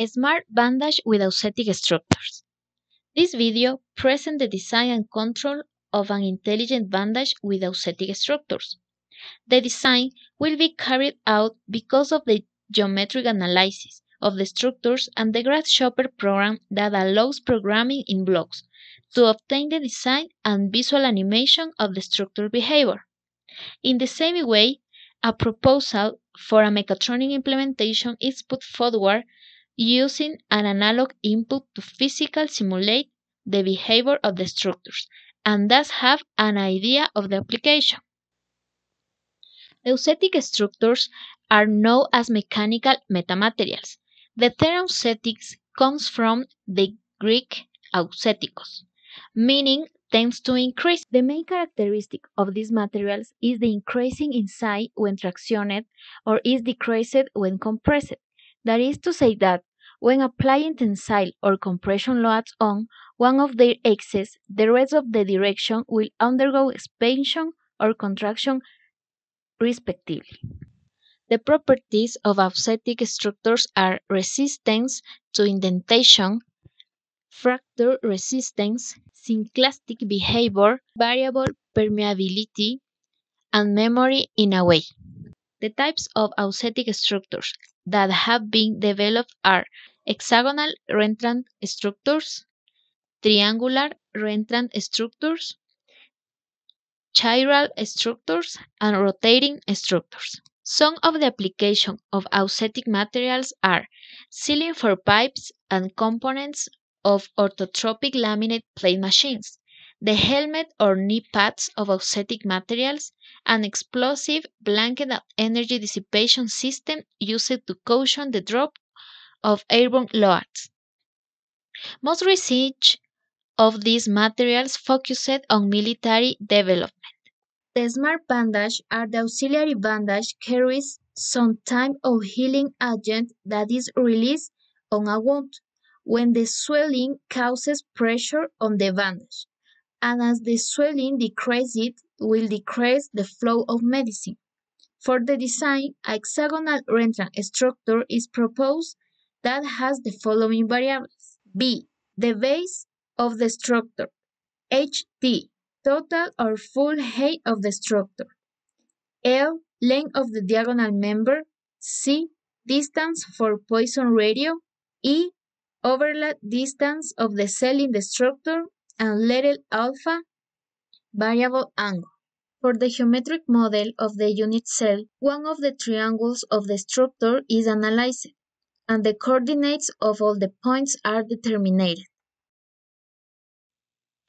Smart bandage with Auxetic structures. This video presents the design and control of an intelligent bandage with Auxetic structures. The design will be carried out because of the geometric analysis of the structures and the Grasshopper program that allows programming in blocks to obtain the design and visual animation of the structure behavior. In the same way, a proposal for a mechatronic implementation is put forward using an analog input to physically simulate the behavior of the structures and thus have an idea of the application. The Auxetic structures are known as mechanical metamaterials. The term Auxetics comes from the Greek Auxetikos, meaning tends to increase. The main characteristic of these materials is the increasing in size when tractioned or is decreased when compressed. That is to say that when applying tensile or compression loads on one of their axes, the rest of the direction will undergo expansion or contraction respectively. The properties of Auxetic structures are resistance to indentation, fracture resistance, synclastic behavior, variable permeability, and memory in a way. The types of Auxetic structures that have been developed are hexagonal reentrant structures, triangular reentrant structures, chiral structures, and rotating structures. Some of the applications of Auxetic materials are sealing for pipes and components of orthotropic laminate plate machines, the helmet or knee pads of Auxetic materials, an explosive blanket energy dissipation system used to cushion the drop of airborne loads. Most research of these materials focused on military development. The smart bandage or the auxiliary bandage carries some type of healing agent that is released on a wound when the swelling causes pressure on the bandage, and as the swelling decreases it will decrease the flow of medicine. For the design, a hexagonal reentrant structure is proposed that has the following variables. B. The base of the structure. HT. Total or full height of the structure. L. Length of the diagonal member. C. Distance for Poisson radio. E. Overlap distance of the cell in the structure. And letter alpha. Variable angle. For the geometric model of the unit cell, one of the triangles of the structure is analyzed, and the coordinates of all the points are determined.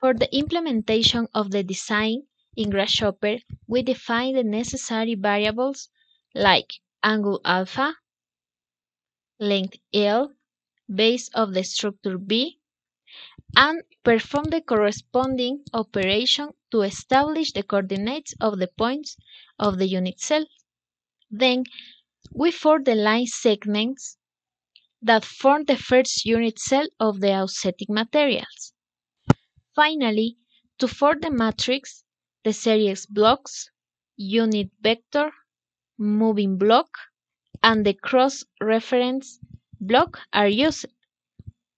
For the implementation of the design in Grasshopper, we define the necessary variables like angle alpha, length L, base of the structure B, and perform the corresponding operation to establish the coordinates of the points of the unit cell. Then, we form the line segments that form the first unit cell of the Auxetic materials. Finally, to form the matrix, the series blocks, unit vector, moving block, and the cross-reference block are used,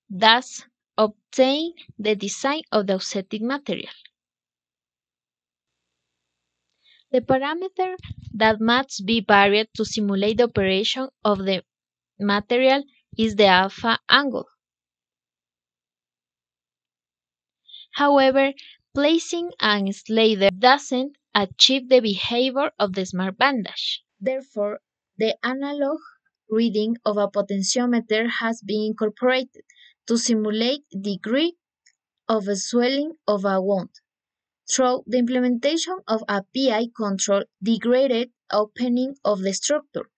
thus obtain the design of the Auxetic material. The parameter that must be varied to simulate the operation of the material is the alpha angle. However, placing a slider doesn't achieve the behavior of the smart bandage. Therefore, the analog reading of a potentiometer has been incorporated to simulate degree of swelling of a wound. Through the implementation of a PI control degraded opening of the structure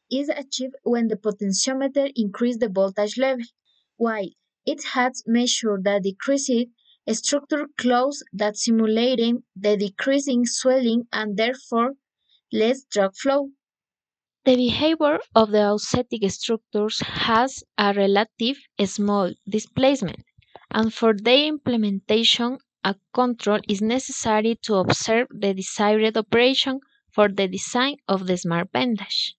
is achieved when the potentiometer increases the voltage level, while it has measured the decreased structure close that simulating the decreasing swelling and therefore less drug flow. The behavior of the Auxetic structures has a relative small displacement, and for their implementation, a control is necessary to observe the desired operation for the design of the smart bandage.